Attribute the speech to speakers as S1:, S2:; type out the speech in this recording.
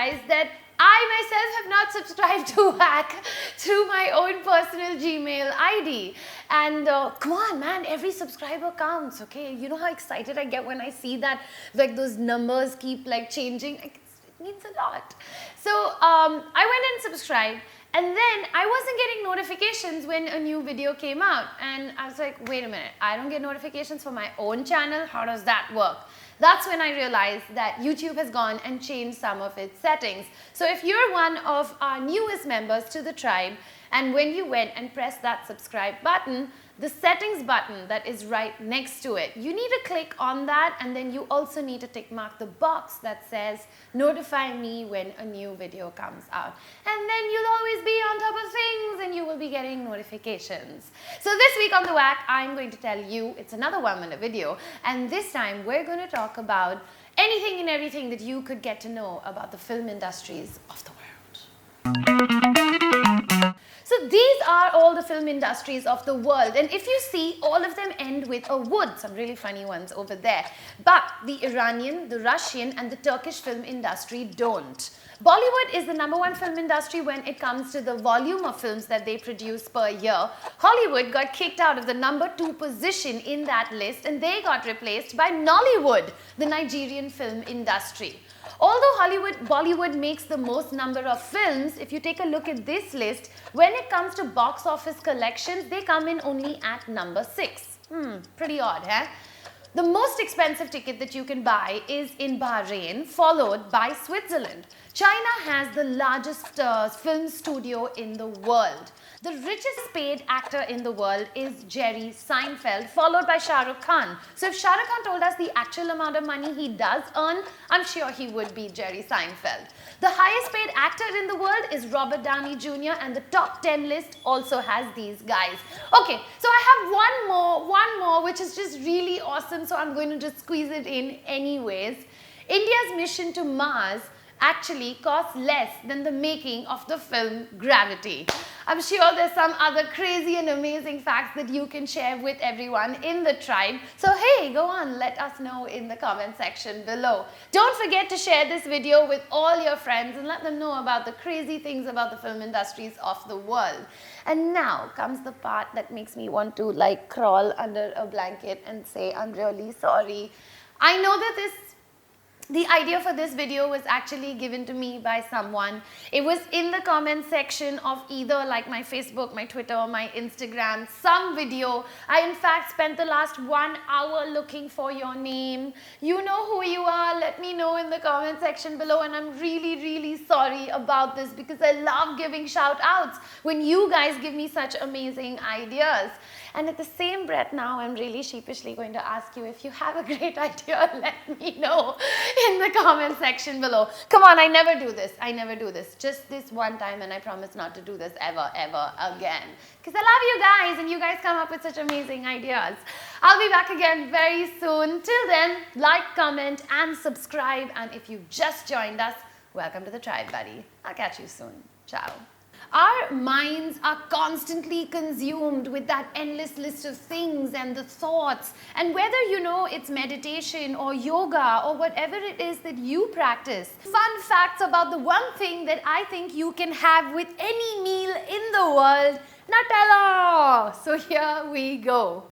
S1: realized that I myself have not subscribed to Whack through my own personal Gmail ID. And come on, man, every subscriber counts, okay? You know how excited I get when I see that, like, those numbers keep, like, changing? It means a lot. So I went and subscribed, and then I wasn't getting notifications when a new video came out. And I was like, wait a minute, I don't get notifications for my own channel? How does that work? That's when I realized that YouTube has gone and changed some of its settings. So if you're one of our newest members to the tribe, and when you went and pressed that subscribe button, the settings button that is right next to it, you need to click on that, and then you also need to tick mark the box that says notify me when a new video comes out. And then you'll always be on top of things and you will be getting notifications. So this week on The Whack, I'm going to tell you, it's another 1-minute video, and this time we're going to talk about anything and everything that you could get to know about the film industries of the world. So these are all the film industries of the world, and if you see, all of them end with a wood, some really funny ones over there. But the Iranian, the Russian and the Turkish film industry don't. Bollywood is the #1 film industry when it comes to the volume of films that they produce per year. Hollywood got kicked out of the #2 position in that list, and they got replaced by Nollywood, the Nigerian film industry. Although Bollywood makes the most number of films, if you take a look at this list, when it comes to box office collections, they come in only at number 6. Pretty odd, huh? The most expensive ticket that you can buy is in Bahrain, followed by Switzerland. China has the largest film studio in the world. The richest paid actor in the world is Jerry Seinfeld, followed by Shah Rukh Khan. So if Shah Rukh Khan told us the actual amount of money he does earn, I'm sure he would be Jerry Seinfeld. The highest paid actor in the world is Robert Downey Jr., and the top 10 list also has these guys. Okay, so I have one more, which is just really awesome, so I'm going to just squeeze it in anyways. India's mission to Mars actually costs less than the making of the film Gravity. I'm sure there's some other crazy and amazing facts that you can share with everyone in the tribe. So hey, go on, let us know in the comment section below. Don't forget to share this video with all your friends and let them know about the crazy things about the film industries of the world. And now comes the part that makes me want to like crawl under a blanket and say I'm really sorry. I know that the idea for this video was actually given to me by someone. It was in the comment section of either like my Facebook, my Twitter, or my Instagram, some video. I in fact spent the last 1 hour looking for your name. You know who you are, let me know in the comment section below, and I'm really, really sorry about this because I love giving shout outs when you guys give me such amazing ideas. And at the same breath now, I'm really sheepishly going to ask you, if you have a great idea, let me know in the comment section below. Come on, I never do this. I never do this. Just this one time, and I promise not to do this ever again. Because I love you guys, and you guys come up with such amazing ideas. I'll be back again very soon. Till then, like, comment, and subscribe. And if you just joined us, welcome to the tribe, buddy. I'll catch you soon. Ciao. Our minds are constantly consumed with that endless list of things and the thoughts. And whether you know it's meditation or yoga or whatever it is that you practice, fun facts about the one thing that I think you can have with any meal in the world, Nutella. So here we go.